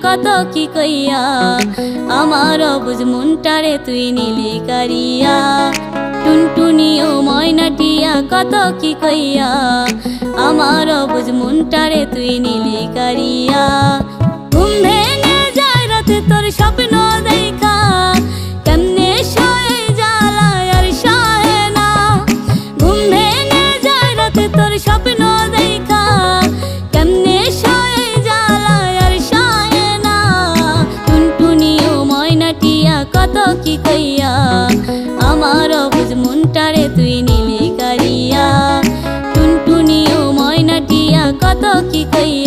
কত কি কইয়া আমার অবুঝ মনটারে তুই নিলি কারিয়া টুনটুনি ও ময়নাটিয়া কত কি কইয়া আমার অবুঝ মনটারে তুই নিলি কারিয়া ঘুম ভেঙে যায় রাতে তোর স্বপ্ন দেখা কেমনে শোয়ে জ্বালায় আর সহে না ঘুম ভেঙে যায় রাতে তোর স্বপ্ন দেখা কেমনে শোয়ে জ্বালায় আর সহে না টুনটুনি ও ময়নাটিয়া কত কি কইয়া আমার অবুঝ মনটারে তুই নিলি কারিয়া টুনটুনি ও ময়নাটিয়া কত কি কইয়া